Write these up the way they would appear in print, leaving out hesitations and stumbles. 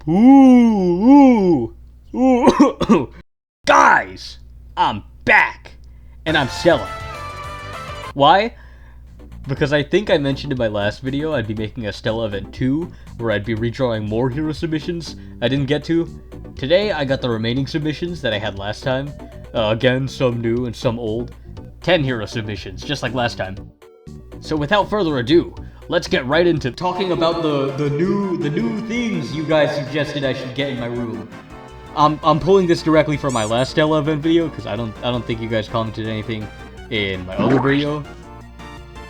Ooh, Guys, I'm back, and I'm STELLA. Why? Because I think I mentioned in my last video I'd be making a STELLA event 2, where I'd be redrawing more hero submissions I didn't get to. Today I got the remaining submissions that I had last time. Again, some new and some old. 10 hero submissions, just like last time. So without further ado, let's get right into talking about the new things you guys suggested I should get in my room. I'm pulling this directly from my last STELLA event video because I don't think you guys commented anything in my other video.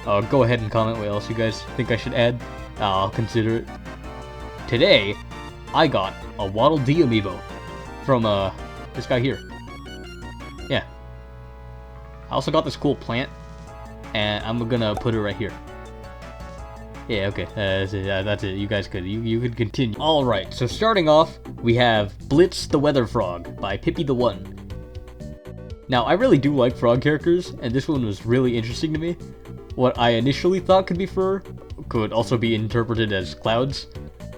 Go ahead and comment what else you guys think I should add. I'll consider it. Today, I got a Waddle Dee amiibo from this guy here. Yeah. I also got this cool plant, and I'm gonna put it right here. Yeah, okay, that's it. You guys could, you could continue. Alright, so starting off, we have Blitz the Weather Frog by Pippi the One. Now, I really do like frog characters, and this one was really interesting to me. What I initially thought could be fur could also be interpreted as clouds,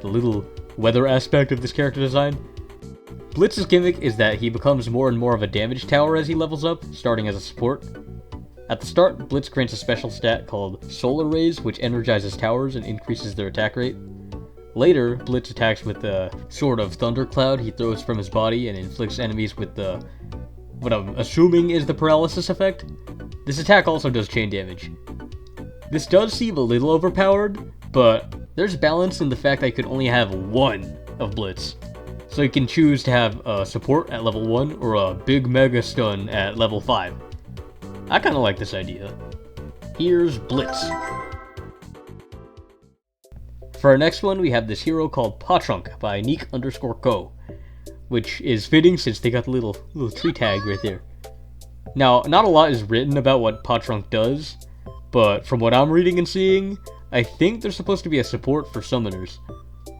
the little weather aspect of this character design. Blitz's gimmick is that he becomes more and more of a damage tower as he levels up, starting as a support. At the start, Blitz grants a special stat called Solar Rays, which energizes towers and increases their attack rate. Later, Blitz attacks with a sort of thundercloud he throws from his body and inflicts enemies with what I'm assuming is the paralysis effect. This attack also does chain damage. This does seem a little overpowered, but there's balance in the fact that you can only have one of Blitz. So you can choose to have a support at level 1 or a big mega stun at level 5. I kinda like this idea. Here's Blitz. For our next one, we have this hero called Patrunk by Neek_Co, which is fitting since they got the little tree tag right there. Now, not a lot is written about what Patrunk does, but from what I'm reading and seeing, I think there's supposed to be a support for summoners.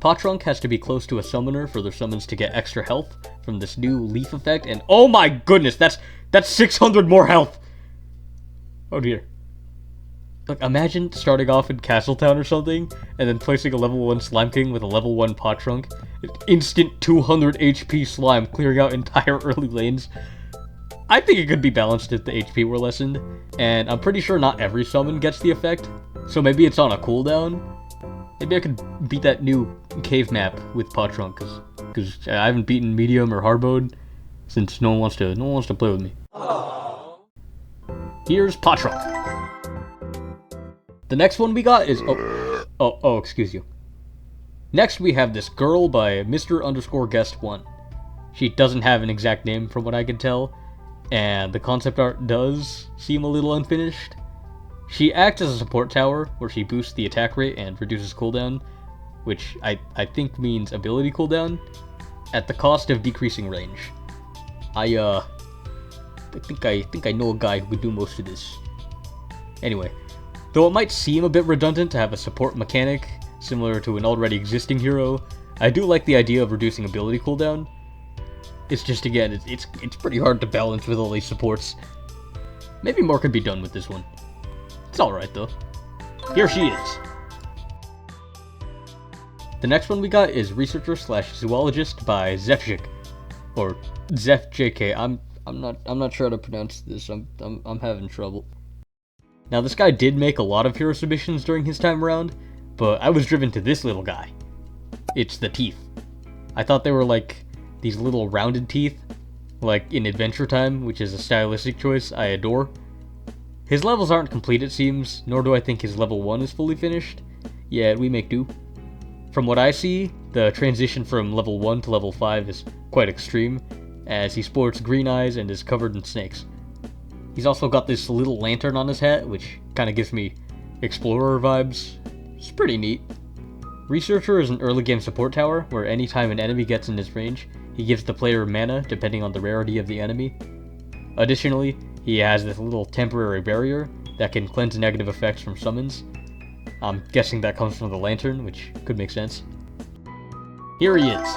Patrunk has to be close to a summoner for their summons to get extra health from this new leaf effect, and oh my goodness, that's 600 more health! Oh dear. Like, imagine starting off in Castletown or something, and then placing a level 1 Slime King with a level 1 Patrunk. Instant 200 HP slime, clearing out entire early lanes. I think it could be balanced if the HP were lessened, and I'm pretty sure not every summon gets the effect, so maybe it's on a cooldown. Maybe I could beat that new cave map with Patrunk, because I haven't beaten medium or hard mode since no one wants to play with me. Here's Patrunk. The next one we got is excuse you. Next we have this girl by Mr_Guest1. She doesn't have an exact name from what I can tell, and the concept art does seem a little unfinished. She acts as a support tower, where she boosts the attack rate and reduces cooldown, which I think means ability cooldown, at the cost of decreasing range. I think I know a guy who could do most of this. Anyway, though it might seem a bit redundant to have a support mechanic, similar to an already existing hero, I do like the idea of reducing ability cooldown. It's just, again, it's pretty hard to balance with all these supports. Maybe more could be done with this one. It's alright though. Here she is. The next one we got is Researcher/Zoologist by Zefjik, or ZefJK. I'm not sure how to pronounce this. I'm having trouble. Now this guy did make a lot of hero submissions during his time around, but I was driven to this little guy. It's the teeth. I thought they were like these little rounded teeth, like in Adventure Time, which is a stylistic choice I adore. His levels aren't complete, it seems, nor do I think his level 1 is fully finished. Yet we make do. From what I see, the transition from level 1 to level 5 is quite extreme, as he sports green eyes and is covered in snakes. He's also got this little lantern on his hat, which kinda gives me explorer vibes. It's pretty neat. Researcher is an early game support tower, where anytime an enemy gets in his range, he gives the player mana depending on the rarity of the enemy. Additionally, he has this little temporary barrier that can cleanse negative effects from summons. I'm guessing that comes from the lantern, which could make sense. Here he is.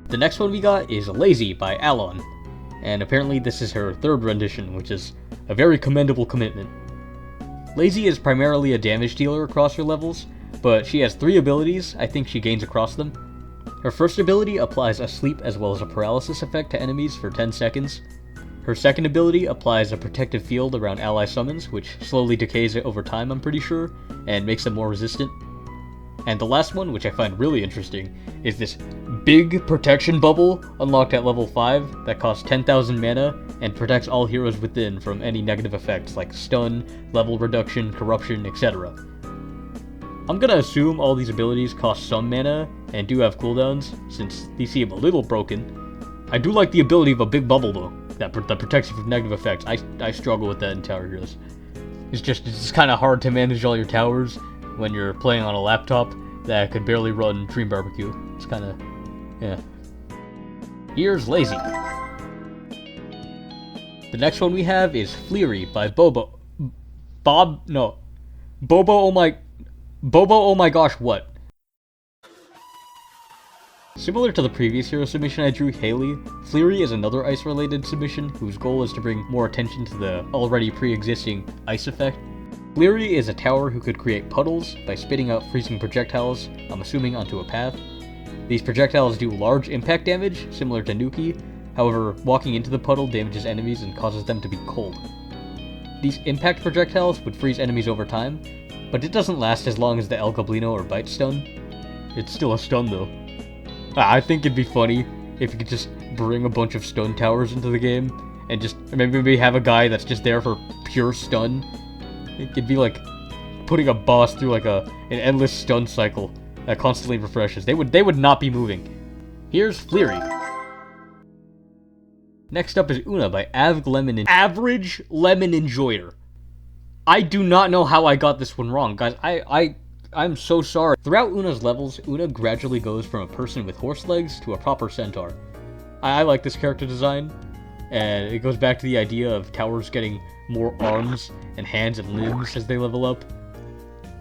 The next one we got is Lazy by Alon, and apparently this is her third rendition, which is a very commendable commitment. Lazy is primarily a damage dealer across her levels, but she has 3 abilities I think she gains across them. Her first ability applies a sleep as well as a paralysis effect to enemies for 10 seconds. Her second ability applies a protective field around ally summons, which slowly decays it over time, I'm pretty sure, and makes them more resistant. And the last one, which I find really interesting, is this big protection bubble unlocked at level 5 that costs 10,000 mana and protects all heroes within from any negative effects like stun, level reduction, corruption, etc. I'm gonna assume all these abilities cost some mana and do have cooldowns, since these seem a little broken. I do like the ability of a big bubble though, that protects you from negative effects. I struggle with that in Tower Heroes. It's just kind of hard to manage all your towers when you're playing on a laptop that could barely run Dream Barbecue. It's kind of, yeah. Here's Lazy. The next one we have is Fleery by Bobo oh my gosh, what? Similar to the previous hero submission I drew, Haley, Fleery is another ice-related submission whose goal is to bring more attention to the already pre-existing ice effect. Fleery is a tower who could create puddles by spitting out freezing projectiles, I'm assuming onto a path. These projectiles do large impact damage, similar to Nuki, however, walking into the puddle damages enemies and causes them to be cold. These impact projectiles would freeze enemies over time, but it doesn't last as long as the El Goblino or Bite Stun. It's still a stun though. I think it'd be funny if you could just bring a bunch of stun towers into the game, and just maybe have a guy that's just there for pure stun. It could be like putting a boss through like an endless stun cycle that constantly refreshes. They would not be moving. Here's Fleery. Next up is Una by Average Lemon Enjoyer. I do not know how I got this one wrong, guys. I'm so sorry. Throughout Una's levels, Una gradually goes from a person with horse legs to a proper centaur. I like this character design, and it goes back to the idea of towers getting more arms and hands and limbs as they level up.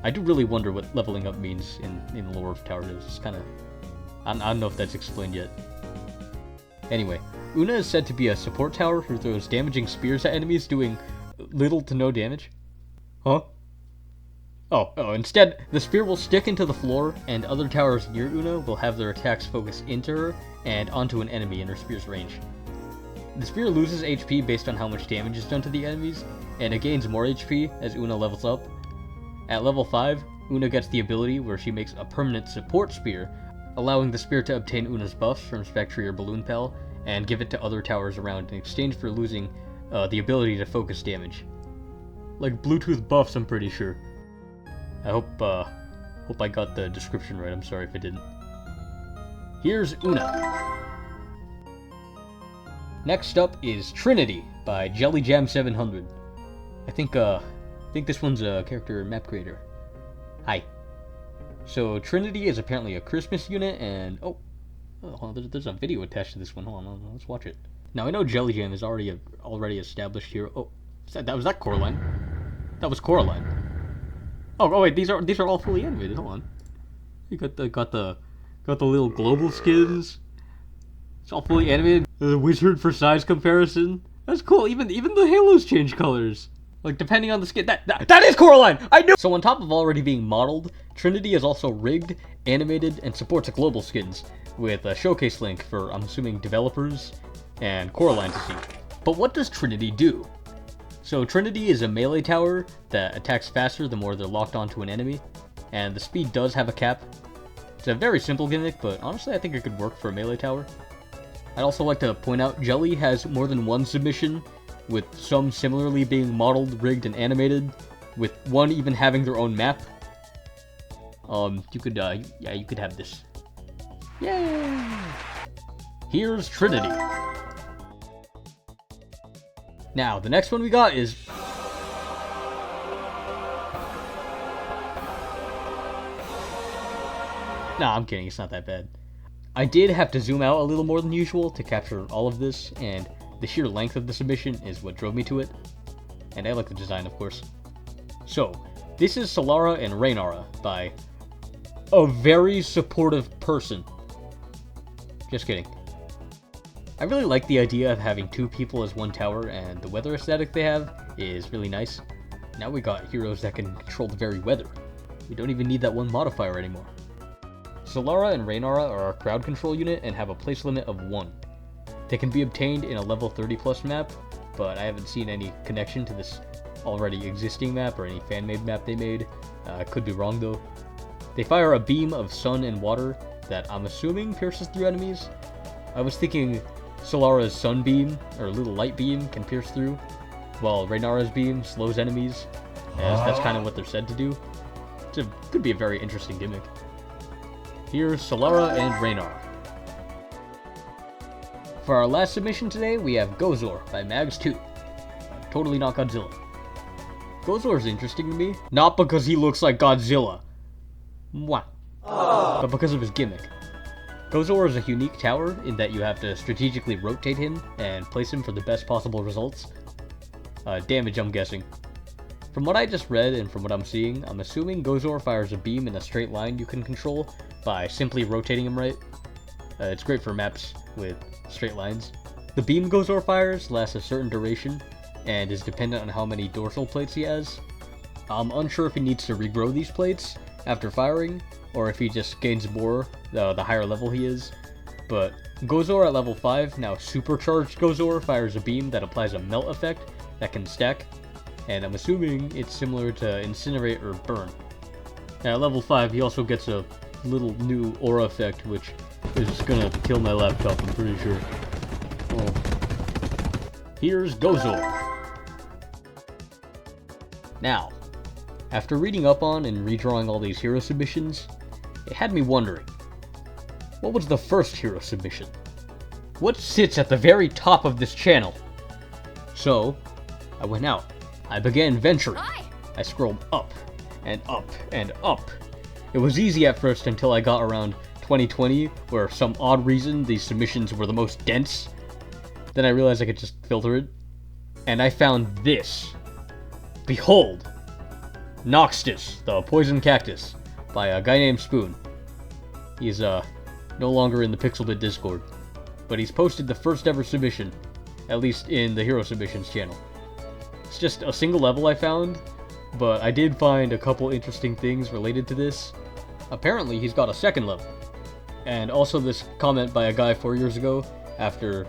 I do really wonder what leveling up means in the lore of Tower Heroes. It's kind of... I don't know if that's explained yet. Anyway, Una is said to be a support tower who throws damaging spears at enemies doing little to no damage. Huh? Oh, instead, the spear will stick into the floor, and other towers near Una will have their attacks focus into her and onto an enemy in her spear's range. The spear loses HP based on how much damage is done to the enemies, and it gains more HP as Una levels up. At level 5, Una gets the ability where she makes a permanent support spear, allowing the spear to obtain Una's buffs from Spectre or Balloon Pal, and give it to other towers around in exchange for losing the ability to focus damage. Like Bluetooth buffs, I'm pretty sure. I hope I got the description right. I'm sorry if I didn't. Here's Una. Next up is Trinity by JellyJam700. I think this one's a character map creator. Hi. So Trinity is apparently a Christmas unit, and hold on, there's a video attached to this one. Hold on, let's watch it. Now I know JellyJam is already established here. Oh, was that Coraline? That was Coraline. Oh wait, these are all fully animated. Hold on. You got the little global skins. It's all fully animated. There's a wizard for size comparison. That's cool. Even the halos change colors. Like depending on the skin. That is Coraline. I knew. So on top of already being modeled, Trinity is also rigged, animated, and supports global skins with a showcase link for, I'm assuming, developers and Coraline to see. But what does Trinity do? So Trinity is a melee tower that attacks faster the more they're locked onto an enemy, and the speed does have a cap. It's a very simple gimmick, but honestly I think it could work for a melee tower. I'd also like to point out Jelly has more than one submission, with some similarly being modeled, rigged, and animated, with one even having their own map. You could have this. Yay! Here's Trinity. Now, the next one we got is... Nah, I'm kidding, it's not that bad. I did have to zoom out a little more than usual to capture all of this, and the sheer length of the submission is what drove me to it. And I like the design, of course. So, this is Solara and Rainara by a very supportive person. Just kidding. I really like the idea of having two people as one tower, and the weather aesthetic they have is really nice. Now we got heroes that can control the very weather. We don't even need that one modifier anymore. Solara and Rainara are our crowd control unit and have a place limit of 1. They can be obtained in a level 30 plus map, but I haven't seen any connection to this already existing map or any fan-made map they made. I could be wrong though. They fire a beam of sun and water that I'm assuming pierces through enemies. I was thinking Solara's sunbeam, or little light beam, can pierce through, while Rainara's beam slows enemies, as that's kind of what they're said to do. Could be a very interesting gimmick. Here's Solara and Rainara. For our last submission today, we have Gozor by Mags2. Totally not Godzilla. Gozor is interesting to me, not because he looks like Godzilla, mwah, but because of his gimmick. Gozor is a unique tower in that you have to strategically rotate him and place him for the best possible results. Damage, I'm guessing. From what I just read and from what I'm seeing, I'm assuming Gozor fires a beam in a straight line you can control by simply rotating him right. It's great for maps with straight lines. The beam Gozor fires lasts a certain duration and is dependent on how many dorsal plates he has. I'm unsure if he needs to regrow these plates after firing, or if he just gains more the higher level he is. But Gozor at level 5, now supercharged Gozor, fires a beam that applies a melt effect that can stack, and I'm assuming it's similar to Incinerate or Burn. And at level 5, he also gets a little new aura effect, which is gonna kill my laptop, I'm pretty sure. Oh. Here's Gozor. Now, after reading up on and redrawing all these hero submissions, it had me wondering, what was the first hero submission? What sits at the very top of this channel? So, I went out. I began venturing. I scrolled up, and up, and up. It was easy at first until I got around 2020, where for some odd reason these submissions were the most dense. Then I realized I could just filter it. And I found this. Behold! NAPCAST, the poison cactus, by a guy named Spoon. He's no longer in the Pixelbit Discord, but he's posted the first ever submission, at least in the Hero Submissions channel. It's just a single level I found, but I did find a couple interesting things related to this. Apparently he's got a second level, and also this comment by a guy 4 years ago, after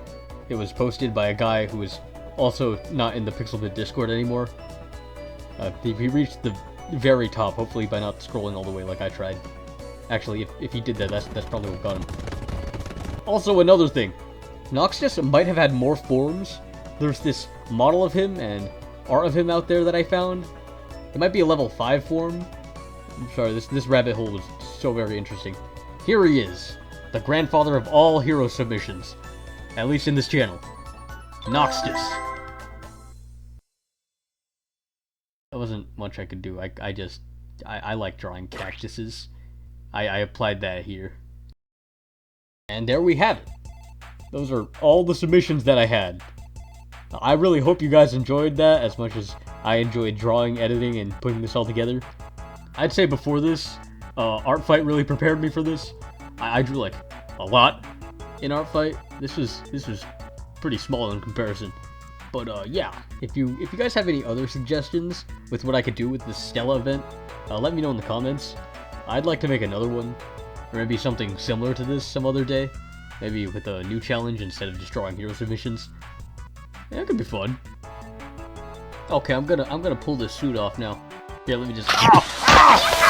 it was posted by a guy who was also not in the Pixelbit Discord anymore. He reached the very top, hopefully by not scrolling all the way like I tried. Actually, if he did that, that's probably what got him. Also, another thing. NAPCAST might have had more forms. There's this model of him and art of him out there that I found. It might be a level 5 form. I'm sorry, this rabbit hole was so very interesting. Here he is, the grandfather of all hero submissions. At least in this channel. NAPCAST. There wasn't much I could do. I like drawing cactuses. I applied that here. And there we have it. Those are all the submissions that I had. I really hope you guys enjoyed that as much as I enjoyed drawing, editing, and putting this all together. I'd say before this, Art Fight really prepared me for this. I drew like a lot in Art Fight. This was pretty small in comparison. But yeah, if you guys have any other suggestions with what I could do with this STELLA event, let me know in the comments. I'd like to make another one, or maybe something similar to this some other day. Maybe with a new challenge instead of just drawing hero submissions. Yeah, it could be fun. Okay, I'm gonna pull this suit off now. Here, let me just. Ow! Ow!